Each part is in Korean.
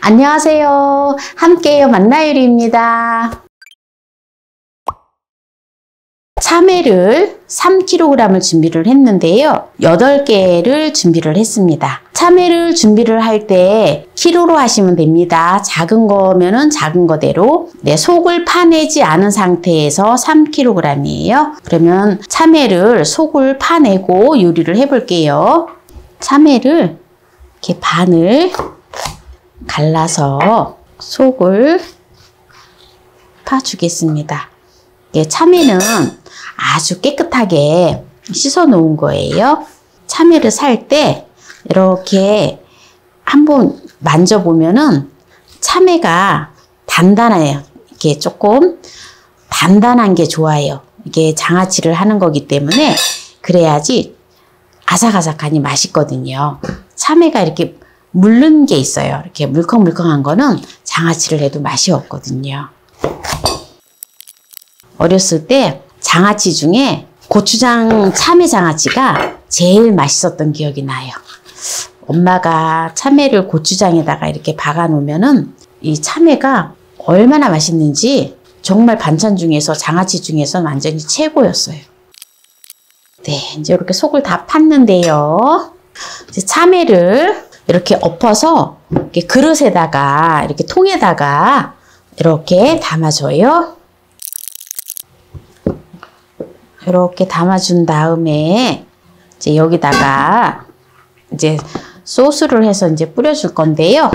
안녕하세요. 함께해요 만나요리입니다. 참외를 3kg을 준비를 했는데요. 8개를 준비를 했습니다. 참외를 준비를 할 때 키로로 하시면 됩니다. 작은 거면은 작은 거대로. 속을 파내지 않은 상태에서 3kg이에요. 그러면 참외를 속을 파내고 요리를 해볼게요. 참외를 이렇게 반을 갈라서 속을 파주겠습니다. 참외는 아주 깨끗하게 씻어 놓은 거예요. 참외를 살 때 이렇게 한번 만져보면은 참외가 단단해요. 이게 조금 단단한 게 좋아요. 이게 장아찌를 하는 거기 때문에 그래야지 아삭아삭하니 맛있거든요. 참외가 이렇게 물른 게 있어요. 이렇게 물컹물컹한 거는 장아찌를 해도 맛이 없거든요. 어렸을 때 장아찌 중에 고추장 참외 장아찌가 제일 맛있었던 기억이 나요. 엄마가 참외를 고추장에다가 이렇게 박아 놓으면은 이 참외가 얼마나 맛있는지 정말 반찬 중에서 장아찌 중에서 완전히 최고였어요. 네, 이제 이렇게 속을 다 팠는데요. 이제 참외를 이렇게 엎어서 이렇게 그릇에다가 이렇게 통에다가 이렇게 담아줘요. 이렇게 담아준 다음에 이제 여기다가 이제 소스를 해서 이제 뿌려줄 건데요.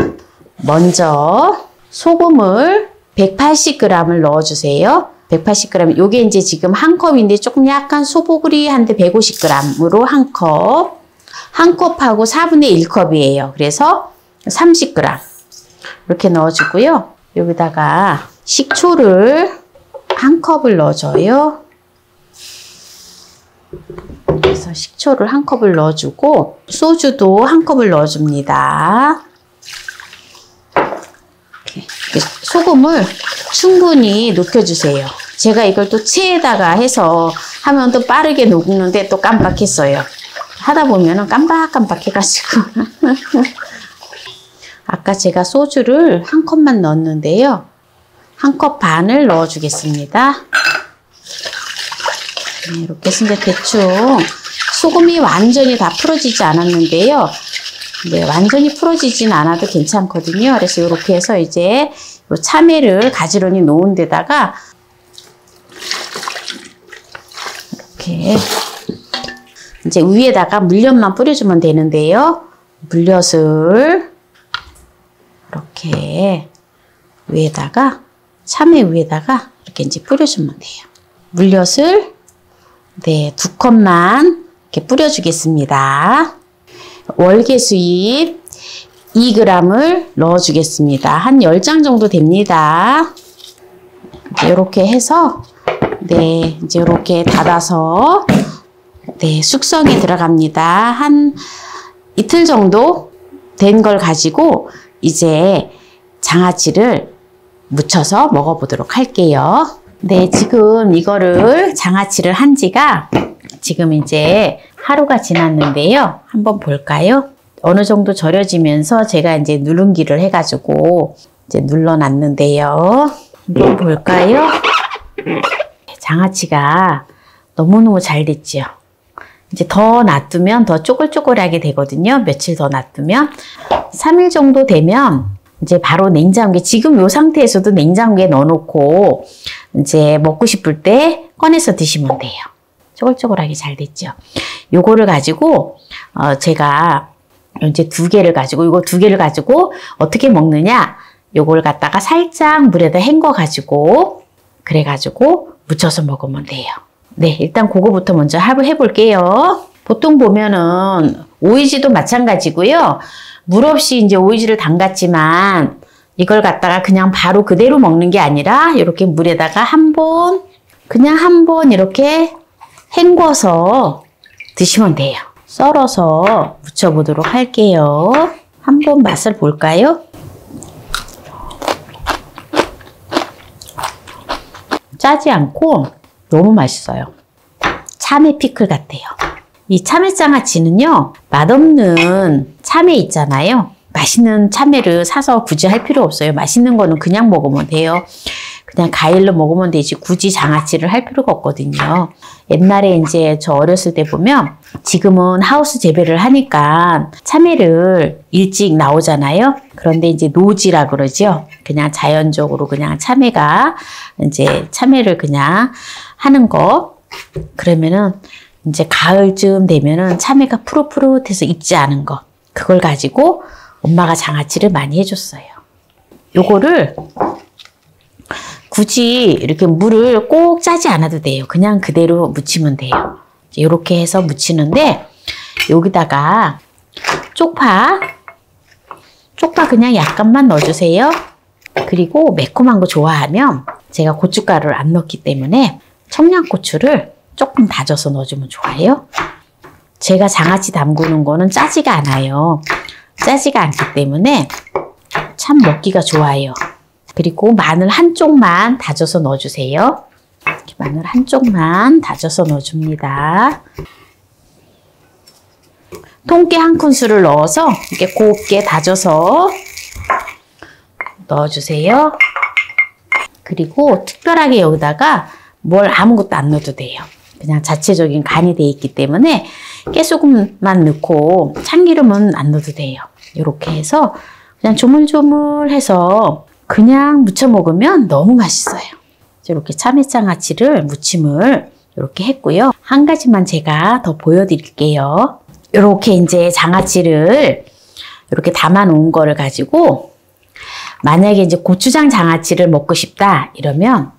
먼저 소금을 180g을 넣어주세요. 180g. 요게 이제 지금 한 컵인데 조금 약간 소보구리한데 150g으로 한 컵. 한 컵하고 4분의 1컵이에요. 그래서 30g. 이렇게 넣어주고요. 여기다가 식초를 한 컵을 넣어줘요. 그래서 식초를 한 컵을 넣어주고 소주도 한 컵을 넣어줍니다. 이렇게 소금을 충분히 녹여주세요. 제가 이걸 또 체에다가 해서 하면 또 빠르게 녹는데 또 깜빡했어요. 하다 보면은 깜빡깜빡해가지고 아까 제가 소주를 한 컵만 넣었는데요. 한 컵 반을 넣어주겠습니다. 네, 이렇게 해서 이제 대충 소금이 완전히 다 풀어지지 않았는데요. 네, 완전히 풀어지진 않아도 괜찮거든요. 그래서 이렇게 해서 이제 요 참외를 가지런히 놓은 데다가 이렇게 이제 위에다가 물엿만 뿌려주면 되는데요. 물엿을 이렇게 위에다가 참외 위에다가 이렇게 이제 뿌려주면 돼요. 물엿을 네, 2컵만 이렇게 뿌려주겠습니다. 월계수잎 2g을 넣어주겠습니다. 한 10장 정도 됩니다. 이렇게 해서 네, 이제 이렇게 닫아서 네, 숙성에 들어갑니다. 한 이틀 정도 된 걸 가지고 이제 장아찌를 무쳐서 먹어보도록 할게요. 네, 지금 이거를 장아찌를 한 지가 지금 이제 하루가 지났는데요. 한번 볼까요? 어느 정도 절여지면서 제가 이제 누룽기를 해가지고 이제 눌러놨는데요. 한번 볼까요? 장아찌가 너무너무 잘 됐죠. 이제 더 놔두면 더 쪼글쪼글하게 되거든요. 며칠 더 놔두면 3일 정도 되면 이제 바로 냉장고에 지금 이 상태에서도 냉장고에 넣어놓고 이제 먹고 싶을 때 꺼내서 드시면 돼요. 쪼글쪼글하게 잘 됐죠. 요거를 가지고 제가 이제 2개를 가지고 이거 2개를 가지고 어떻게 먹느냐? 요걸 갖다가 살짝 물에다 헹궈 가지고 그래가지고 무쳐서 먹으면 돼요. 네, 일단 그거부터 먼저 해볼게요. 보통 보면은 오이지도 마찬가지고요. 물 없이 이제 오이지를 담갔지만 이걸 갖다가 그냥 바로 그대로 먹는 게 아니라 이렇게 물에다가 그냥 한 번 이렇게 헹궈서 드시면 돼요. 썰어서 무쳐보도록 할게요. 한번 맛을 볼까요? 짜지 않고 너무 맛있어요. 참외 피클 같아요. 이 참외장아찌는요, 맛없는 참외 있잖아요. 맛있는 참외를 사서 굳이 할 필요 없어요. 맛있는 거는 그냥 먹으면 돼요. 그냥 과일로 먹으면 되지 굳이 장아찌를 할 필요가 없거든요. 옛날에 이제 저 어렸을 때 보면 지금은 하우스 재배를 하니까 참외를 일찍 나오잖아요. 그런데 이제 노지라 그러죠. 그냥 자연적으로 그냥 참외를 그냥 하는 거. 그러면은 이제 가을쯤 되면은 참외가 푸릇푸릇해서 익지 않은 거. 그걸 가지고 엄마가 장아찌를 많이 해줬어요. 요거를 굳이 이렇게 물을 꼭 짜지 않아도 돼요. 그냥 그대로 무치면 돼요. 이렇게 해서 무치는데 여기다가 쪽파 그냥 약간만 넣어주세요. 그리고 매콤한 거 좋아하면 제가 고춧가루를 안 넣기 때문에 청양고추를 조금 다져서 넣어주면 좋아요. 제가 장아찌 담그는 거는 짜지가 않아요. 짜지가 않기 때문에 참 먹기가 좋아요. 그리고 마늘 한쪽만 다져서 넣어주세요. 마늘 한쪽만 다져서 넣어줍니다. 통깨 한 큰술을 넣어서 이렇게 곱게 다져서 넣어주세요. 그리고 특별하게 여기다가 뭘 아무것도 안 넣어도 돼요. 그냥 자체적인 간이 돼 있기 때문에 깨소금만 넣고 참기름은 안 넣어도 돼요. 이렇게 해서 그냥 조물조물해서 그냥 무쳐 먹으면 너무 맛있어요. 이렇게 참외장아찌를 무침을 이렇게 했고요. 한 가지만 제가 더 보여드릴게요. 이렇게 이제 장아찌를 이렇게 담아 놓은 거를 가지고 만약에 이제 고추장 장아찌를 먹고 싶다 이러면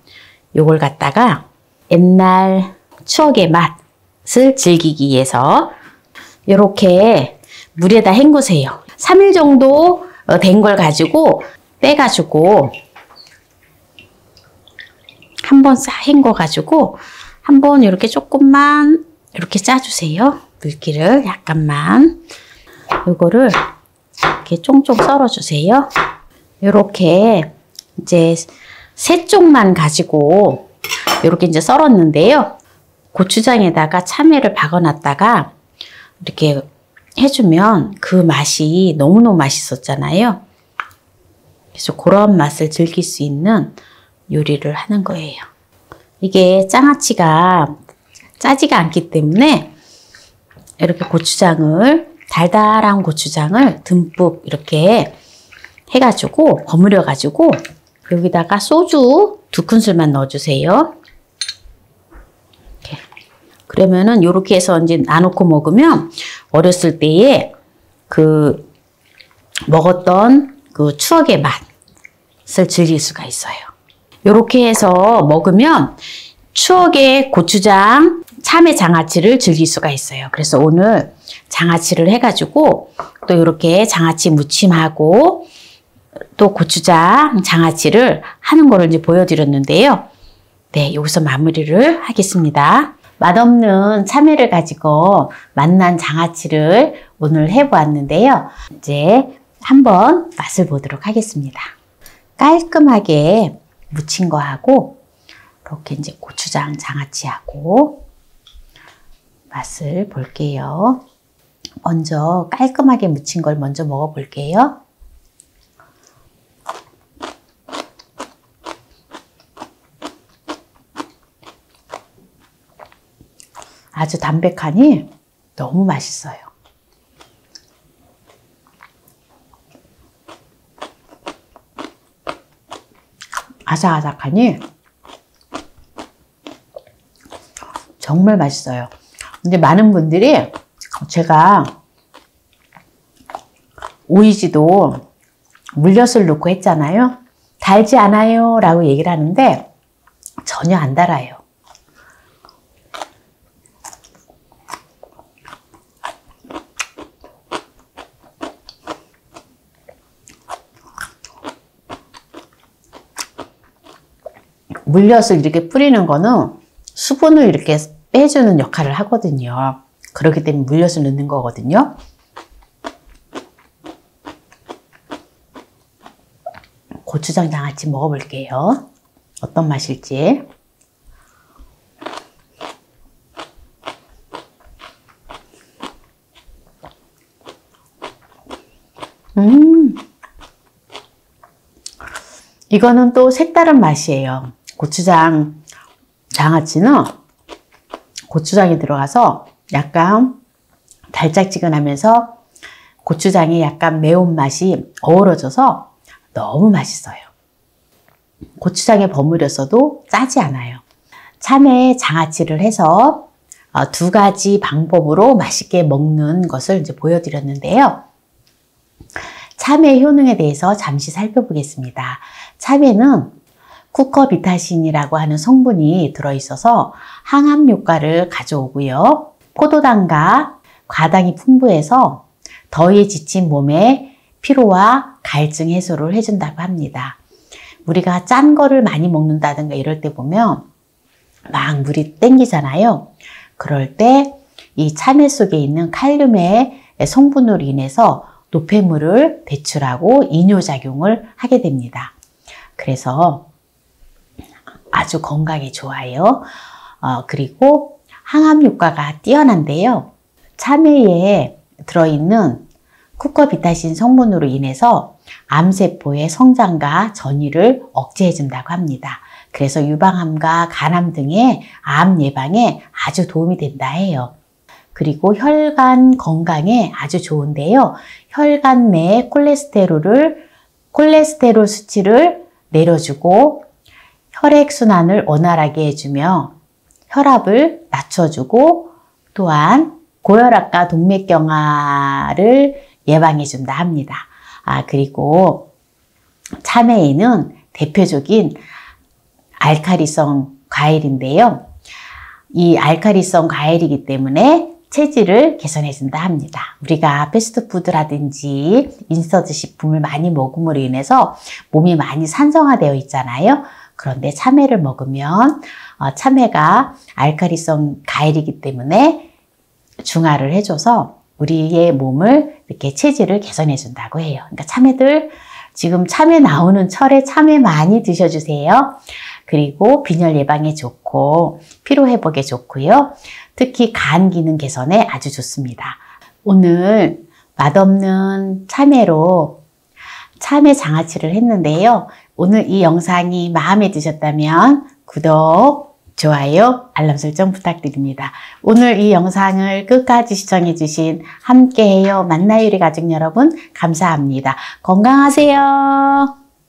요걸 갖다가 옛날 추억의 맛을 즐기기 위해서 이렇게 물에다 헹구세요. 3일 정도 된 걸 가지고 빼가지고 한번 헹궈가지고 한번 이렇게 조금만 이렇게 짜주세요. 물기를 약간만. 이거를 이렇게 쫑쫑 썰어주세요. 이렇게 이제 세 쪽만 가지고 이렇게 이제 썰었는데요. 고추장에다가 참외를 박아놨다가 이렇게 해주면 그 맛이 너무너무 맛있었잖아요. 그래서 그런 맛을 즐길 수 있는 요리를 하는 거예요. 이게 장아찌가 짜지가 않기 때문에 이렇게 달달한 고추장을 듬뿍 이렇게 해가지고 버무려가지고 여기다가 소주 2큰술만 넣어주세요. 이렇게. 그러면은 이렇게 해서 이제 나놓고 먹으면 어렸을 때에 그 먹었던 그 추억의 맛을 즐길 수가 있어요. 이렇게 해서 먹으면 추억의 고추장 참외 장아찌를 즐길 수가 있어요. 그래서 오늘 장아찌를 해가지고 또 이렇게 장아찌 무침하고 또 고추장 장아찌를 하는 거를 이제 보여드렸는데요. 네, 여기서 마무리를 하겠습니다. 맛없는 참외를 가지고 맛난 장아찌를 오늘 해보았는데요. 이제 한번 맛을 보도록 하겠습니다. 깔끔하게 무친 거하고 이렇게 이제 고추장 장아찌하고 맛을 볼게요. 먼저 깔끔하게 무친 걸 먼저 먹어볼게요. 아주 담백하니 너무 맛있어요. 아삭아삭하니 정말 맛있어요. 근데 많은 분들이 제가 오이지도 물엿을 넣고 했잖아요. 달지 않아요 라고 얘기를 하는데 전혀 안 달아요. 물엿을 이렇게 뿌리는 거는 수분을 이렇게 빼주는 역할을 하거든요. 그렇기 때문에 물엿을 넣는 거거든요. 고추장 장아찌 먹어볼게요. 어떤 맛일지. 이거는 또 색다른 맛이에요. 고추장 장아찌는 고추장이 들어가서 약간 달짝지근하면서 고추장이 약간 매운맛이 어우러져서 너무 맛있어요. 고추장에 버무렸어도 짜지 않아요. 참외 장아찌를 해서 두 가지 방법으로 맛있게 먹는 것을 이제 보여드렸는데요. 참외 효능에 대해서 잠시 살펴보겠습니다. 참외는 쿠커비타신이라고 하는 성분이 들어있어서 항암 효과를 가져오고요. 포도당과 과당이 풍부해서 더위에 지친 몸에 피로와 갈증 해소를 해준다고 합니다. 우리가 짠 거를 많이 먹는다든가 이럴 때 보면 막 물이 땡기잖아요. 그럴 때 이 참외 속에 있는 칼륨의 성분으로 인해서 노폐물을 배출하고 이뇨작용을 하게 됩니다. 그래서 아주 건강에 좋아요. 그리고 항암 효과가 뛰어난데요. 참외에 들어있는 쿠커비타신 성분으로 인해서 암세포의 성장과 전이를 억제해 준다고 합니다. 그래서 유방암과 간암 등의 암 예방에 아주 도움이 된다 해요. 그리고 혈관 건강에 아주 좋은데요. 혈관 내 콜레스테롤 수치를 내려주고 혈액순환을 원활하게 해주며 혈압을 낮춰주고 또한 고혈압과 동맥경화를 예방해 준다 합니다. 그리고 참외에는 대표적인 알칼리성 과일인데요. 이 알칼리성 과일이기 때문에 체질을 개선해 준다 합니다. 우리가 패스트푸드라든지 인스턴트 식품을 많이 먹음으로 인해서 몸이 많이 산성화되어 있잖아요. 그런데 참외를 먹으면 참외가 알칼리성 과일이기 때문에 중화를 해줘서 우리의 몸을 이렇게 체질을 개선해 준다고 해요. 그러니까 참외들 지금 참외 나오는 철에 참외 많이 드셔주세요. 그리고 빈혈 예방에 좋고 피로 회복에 좋고요. 특히 간 기능 개선에 아주 좋습니다. 오늘 맛없는 참외로 참외 장아찌를 했는데요. 오늘 이 영상이 마음에 드셨다면 구독, 좋아요, 알람 설정 부탁드립니다. 오늘 이 영상을 끝까지 시청해주신 함께해요 만나요 우리 가족 여러분 감사합니다. 건강하세요.